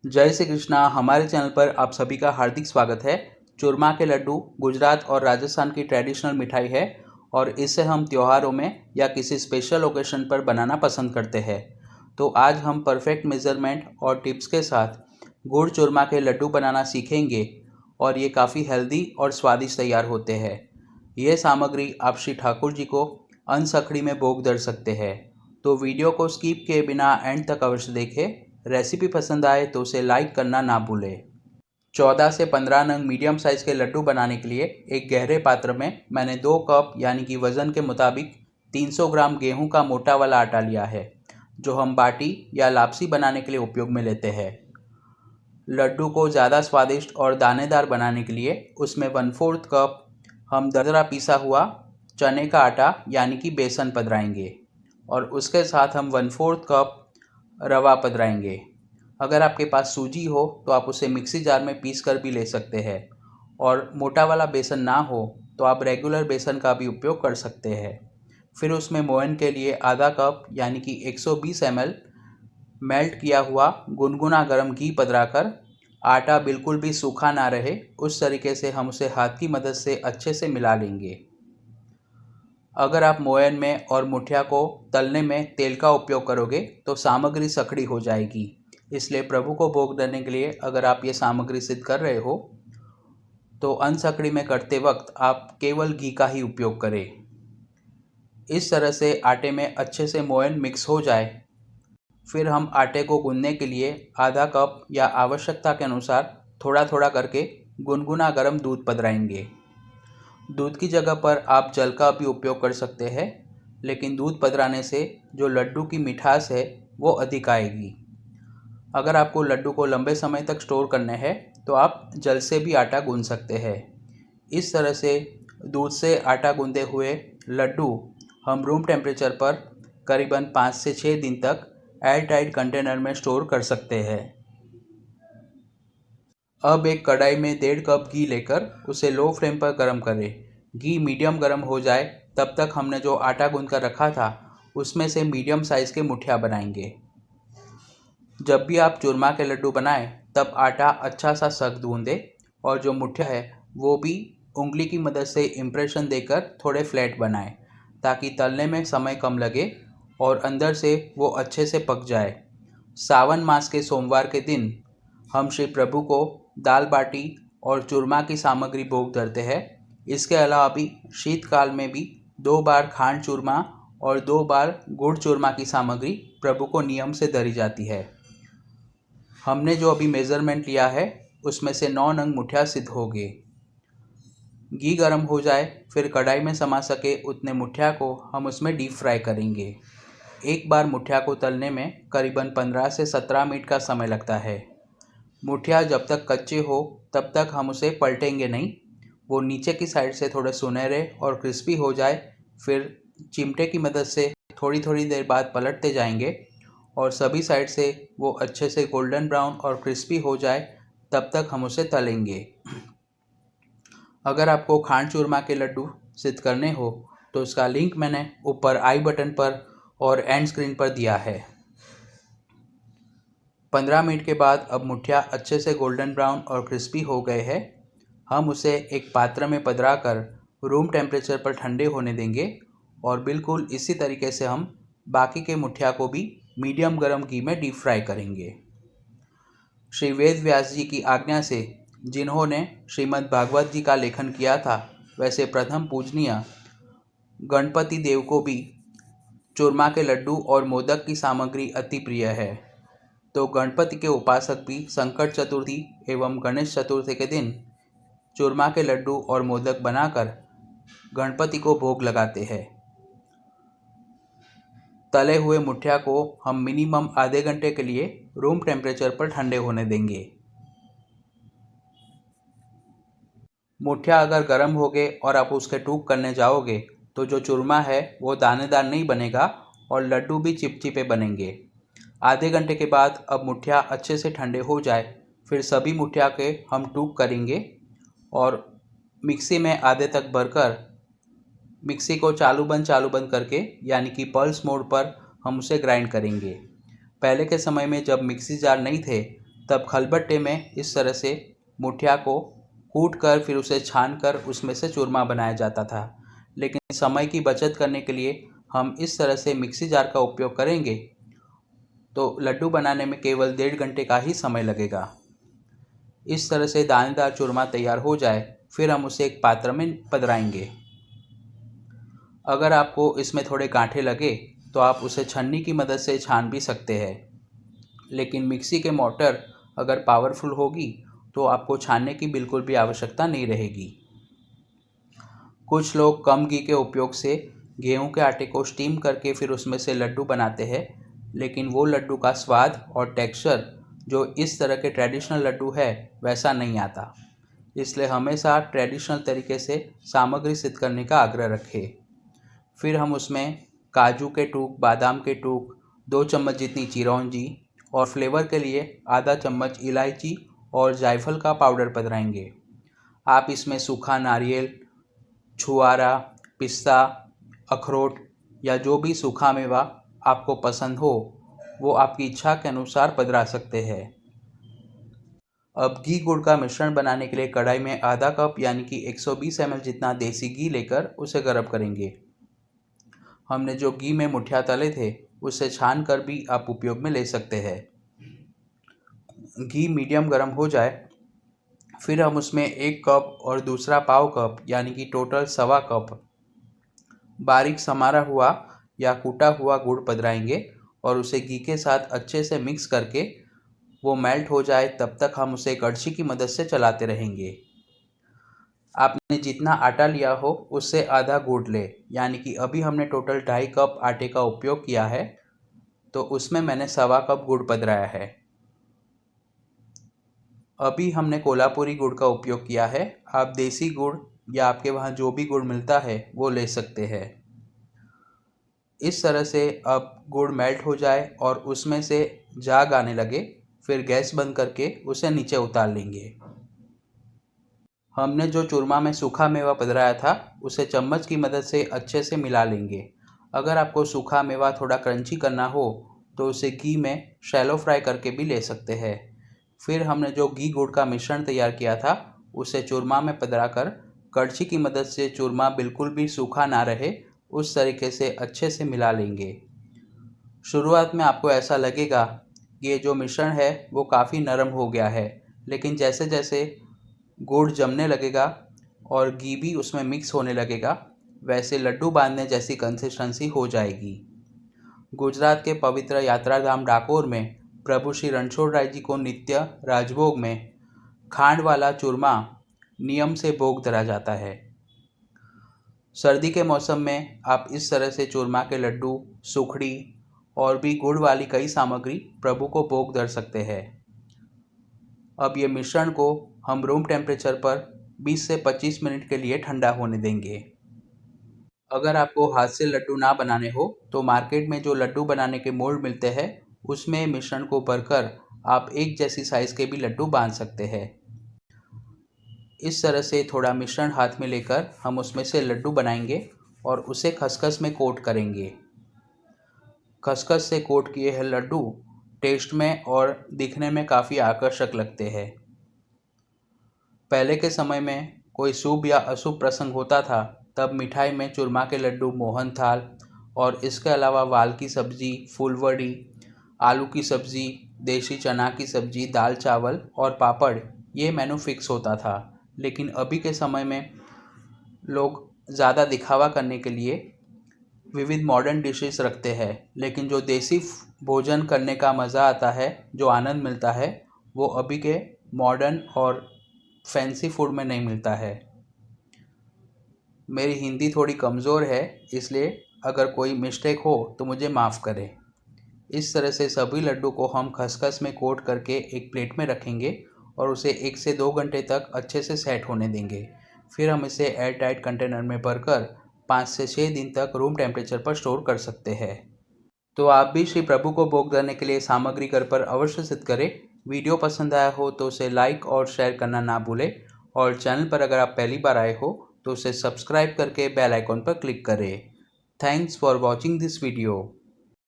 जय श्री कृष्णा। हमारे चैनल पर आप सभी का हार्दिक स्वागत है। चूरमा के लड्डू गुजरात और राजस्थान की ट्रेडिशनल मिठाई है और इसे हम त्योहारों में या किसी स्पेशल ओकेशन पर बनाना पसंद करते हैं। तो आज हम परफेक्ट मेज़रमेंट और टिप्स के साथ गुड़ चूरमा के लड्डू बनाना सीखेंगे और ये काफ़ी हेल्दी और स्वादिष्ट तैयार होते हैं। ये सामग्री आप श्री ठाकुर जी को अनसखड़ी में भोग धर सकते हैं। तो वीडियो को स्किप किए बिना एंड तक अवश्य देखें। रेसिपी पसंद आए तो उसे लाइक करना ना भूलें। 14 से 15 नंग मीडियम साइज़ के लड्डू बनाने के लिए एक गहरे पात्र में मैंने 2 कप यानी कि वज़न के मुताबिक 300 ग्राम गेहूं का मोटा वाला आटा लिया है, जो हम बाटी या लापसी बनाने के लिए उपयोग में लेते हैं। लड्डू को ज़्यादा स्वादिष्ट और दानेदार बनाने के लिए उसमें 1/4 कप हम दरदरा पीसा हुआ चने का आटा यानी कि बेसन पधराएंगे और उसके साथ हम 1/4 कप रवा पधराएंगे। अगर आपके पास सूजी हो तो आप उसे मिक्सी जार में पीस कर भी ले सकते हैं और मोटा वाला बेसन ना हो तो आप रेगुलर बेसन का भी उपयोग कर सकते हैं। फिर उसमें मोहन के लिए आधा कप यानी कि 120 ml मेल्ट किया हुआ गुनगुना गर्म घी पधराकर आटा बिल्कुल भी सूखा ना रहे उस तरीके से हम उसे हाथ की मदद से अच्छे से मिला लेंगे। अगर आप मोयन में और मुठिया को तलने में तेल का उपयोग करोगे तो सामग्री सखड़ी हो जाएगी, इसलिए प्रभु को भोग देने के लिए अगर आप ये सामग्री सिद्ध कर रहे हो तो अनसखड़ी में करते वक्त आप केवल घी का ही उपयोग करें। इस तरह से आटे में अच्छे से मोयन मिक्स हो जाए, फिर हम आटे को गूंदने के लिए आधा कप या आवश्यकता के अनुसार थोड़ा थोड़ा करके गुनगुना गर्म दूध पधराएंगे। दूध की जगह पर आप जल का भी उपयोग कर सकते हैं, लेकिन दूध पधराने से जो लड्डू की मिठास है वो अधिक आएगी। अगर आपको लड्डू को लंबे समय तक स्टोर करने हैं तो आप जल से भी आटा गूंद सकते हैं। इस तरह से दूध से आटा गूंदे हुए लड्डू हम रूम टेम्परेचर पर करीबन 5 से 6 दिन तक एयर टाइट कंटेनर में स्टोर कर सकते हैं। अब एक कढ़ाई में 1.5 कप घी लेकर उसे लो फ्लेम पर गर्म करें। घी मीडियम गर्म हो जाए तब तक हमने जो आटा गूंद कर रखा था उसमें से मीडियम साइज़ के मुठिया बनाएंगे। जब भी आप चूरमा के लड्डू बनाएं तब आटा अच्छा सा सख्त गूंदें और जो मुठिया है वो भी उंगली की मदद से इम्प्रेशन देकर थोड़े फ्लैट बनाएं, ताकि तलने में समय कम लगे और अंदर से वो अच्छे से पक जाए। सावन मास के सोमवार के दिन हम श्री प्रभु को दाल बाटी और चूरमा की सामग्री भोग धरते हैं। इसके अलावा भी शीतकाल में भी 2 बार खांड चूरमा और 2 बार गुड़ चूरमा की सामग्री प्रभु को नियम से धरी जाती है। हमने जो अभी मेज़रमेंट लिया है उसमें से 9 नंग मुठिया सिद्ध हो गए। घी गर्म हो जाए फिर कढ़ाई में समा सके उतने मुठिया को हम उसमें डीप फ्राई करेंगे। एक बार मुठिया को तलने में करीबन 15 से 17 मिनट का समय लगता है। मुठिया जब तक कच्चे हो तब तक हम उसे पलटेंगे नहीं। वो नीचे की साइड से थोड़े सुनहरे और क्रिस्पी हो जाए फिर चिमटे की मदद से थोड़ी थोड़ी देर बाद पलटते जाएंगे और सभी साइड से वो अच्छे से गोल्डन ब्राउन और क्रिस्पी हो जाए तब तक हम उसे तलेंगे। अगर आपको खांड चूरमा के लड्डू सिद्ध करने हो तो उसका लिंक मैंने ऊपर आई बटन पर और एंड स्क्रीन पर दिया है। 15 मिनट के बाद अब मुठिया अच्छे से गोल्डन ब्राउन और क्रिस्पी हो गए हैं। हम उसे एक पात्र में पधरा कर रूम टेम्परेचर पर ठंडे होने देंगे और बिल्कुल इसी तरीके से हम बाकी के मुठिया को भी मीडियम गर्म घी में डीप फ्राई करेंगे। श्री वेद व्यास जी की आज्ञा से जिन्होंने श्रीमद् भागवत जी का लेखन किया था, वैसे प्रथम पूजनीय गणपति देव को भी चूरमा के लड्डू और मोदक की सामग्री अति प्रिय है। तो गणपति के उपासक भी संकट चतुर्थी एवं गणेश चतुर्थी के दिन चूरमा के लड्डू और मोदक बनाकर गणपति को भोग लगाते हैं। तले हुए मुठिया को हम मिनिमम आधे घंटे के लिए रूम टेम्परेचर पर ठंडे होने देंगे। मुठिया अगर गर्म हो गए और आप उसके टूक करने जाओगे तो जो चूरमा है वो दानेदार नहीं बनेगा और लड्डू भी चिपचिपे बनेंगे। आधे घंटे के बाद अब मुठिया अच्छे से ठंडे हो जाए फिर सभी मुठिया के हम टूक करेंगे और मिक्सी में आधे तक भरकर मिक्सी को चालू बंद करके यानी कि पल्स मोड पर हम उसे ग्राइंड करेंगे। पहले के समय में जब मिक्सी जार नहीं थे तब खलबट्टे में इस तरह से मुठिया को कूट कर फिर उसे छान कर उसमें से चूरमा बनाया जाता था। लेकिन समय की बचत करने के लिए हम इस तरह से मिक्सी जार का उपयोग करेंगे तो लड्डू बनाने में केवल 1.5 घंटे का ही समय लगेगा। इस तरह से दानेदार चूरमा तैयार हो जाए फिर हम उसे एक पात्र में पधराएंगे। अगर आपको इसमें थोड़े गांठे लगे तो आप उसे छन्नी की मदद से छान भी सकते हैं, लेकिन मिक्सी के मोटर अगर पावरफुल होगी तो आपको छानने की बिल्कुल भी आवश्यकता नहीं रहेगी। कुछ लोग कम घी के उपयोग से गेहूं के आटे को स्टीम करके फिर उसमें से लड्डू बनाते हैं, लेकिन वो लड्डू का स्वाद और टेक्सचर जो इस तरह के ट्रेडिशनल लड्डू है वैसा नहीं आता। इसलिए हमेशा ट्रेडिशनल तरीके से सामग्री सिद्ध करने का आग्रह रखें। फिर हम उसमें काजू के टूक, बादाम के टूक, 2 चम्मच जितनी चिरौंजी और फ्लेवर के लिए आधा चम्मच इलायची और जायफल का पाउडर पधराएंगे। आप इसमें सूखा नारियल, छुआरा, पिस्ता, अखरोट या जो भी सूखा मेवा आपको पसंद हो वो आपकी इच्छा के अनुसार पधरा सकते हैं। अब घी गुड़ का मिश्रण बनाने के लिए कढ़ाई में आधा कप यानी कि 120 ml जितना देसी घी लेकर उसे गर्म करेंगे। हमने जो घी में मुठिया तले थे उसे छान कर भी आप उपयोग में ले सकते हैं। घी मीडियम गर्म हो जाए फिर हम उसमें 1 कप और दूसरा पाव कप यानी कि टोटल 1.25 कप बारीक समारा हुआ या कूटा हुआ गुड़ पधराएंगे और उसे घी के साथ अच्छे से मिक्स करके वो मेल्ट हो जाए तब तक हम उसे कड़छी की मदद से चलाते रहेंगे। आपने जितना आटा लिया हो उससे आधा गुड़ ले, यानी कि अभी हमने टोटल 2.5 कप आटे का उपयोग किया है तो उसमें मैंने 1.25 कप गुड़ पधराया है। अभी हमने कोल्हापुरी गुड़ का उपयोग किया है। आप देसी गुड़ या आपके वहाँ जो भी गुड़ मिलता है वो ले सकते हैं। इस तरह से अब गुड़ मेल्ट हो जाए और उसमें से झाग आने लगे फिर गैस बंद करके उसे नीचे उतार लेंगे। हमने जो चूरमा में सूखा मेवा पधराया था उसे चम्मच की मदद से अच्छे से मिला लेंगे। अगर आपको सूखा मेवा थोड़ा क्रंची करना हो तो उसे घी में शैलो फ्राई करके भी ले सकते हैं। फिर हमने जो घी गुड़ का मिश्रण तैयार किया था उसे चूरमा में पधरा कर कड़छी की मदद से चूरमा बिल्कुल भी सूखा ना रहे उस तरीके से अच्छे से मिला लेंगे। शुरुआत में आपको ऐसा लगेगा कि ये जो मिश्रण है वो काफ़ी नरम हो गया है, लेकिन जैसे जैसे गुड़ जमने लगेगा और घी भी उसमें मिक्स होने लगेगा वैसे लड्डू बांधने जैसी कंसिस्टेंसी हो जाएगी। गुजरात के पवित्र यात्रा धाम डाकोर में प्रभु श्री रणछोड़ राय जी को नित्य राजभोग में खांड वाला चूरमा नियम से भोग धरा जाता है। सर्दी के मौसम में आप इस तरह से चूरमा के लड्डू, सुखड़ी और भी गुड़ वाली कई सामग्री प्रभु को भोग धर सकते हैं। अब ये मिश्रण को हम रूम टेम्परेचर पर 20 से 25 मिनट के लिए ठंडा होने देंगे। अगर आपको हाथ से लड्डू ना बनाने हो तो मार्केट में जो लड्डू बनाने के मोल्ड मिलते हैं उसमें मिश्रण को भरकर आप एक जैसी साइज़ के भी लड्डू बांध सकते हैं। इस तरह से थोड़ा मिश्रण हाथ में लेकर हम उसमें से लड्डू बनाएंगे और उसे खसखस में कोट करेंगे। खसखस से कोट किए हैं लड्डू टेस्ट में और दिखने में काफ़ी आकर्षक लगते हैं। पहले के समय में कोई शुभ या अशुभ प्रसंग होता था तब मिठाई में चूरमा के लड्डू, मोहन थाल और इसके अलावा वाल की सब्ज़ी, फूलवड़ी, आलू की सब्ज़ी, देसी चना की सब्ज़ी, दाल चावल और पापड़ ये मेनू फिक्स होता था। लेकिन अभी के समय में लोग ज़्यादा दिखावा करने के लिए विविध मॉडर्न डिशेस रखते हैं, लेकिन जो देसी भोजन करने का मज़ा आता है, जो आनंद मिलता है वो अभी के मॉडर्न और फैंसी फूड में नहीं मिलता है। मेरी हिंदी थोड़ी कमज़ोर है इसलिए अगर कोई मिस्टेक हो तो मुझे माफ़ करें। इस तरह से सभी लड्डू को हम खसखस में कोट करके एक प्लेट में रखेंगे और उसे 1 से 2 घंटे तक अच्छे से सेट होने देंगे। फिर हम इसे एयर टाइट कंटेनर में भरकर 5 से 6 दिन तक रूम टेम्परेचर पर स्टोर कर सकते हैं। तो आप भी श्री प्रभु को भोग धरने के लिए सामग्री घर पर अवश्य सिद्ध करें। वीडियो पसंद आया हो तो उसे लाइक और शेयर करना ना भूलें और चैनल पर अगर आप पहली बार आए हो तो उसे सब्सक्राइब करके बेल आइकॉन पर क्लिक करें। Thanks for watching this video.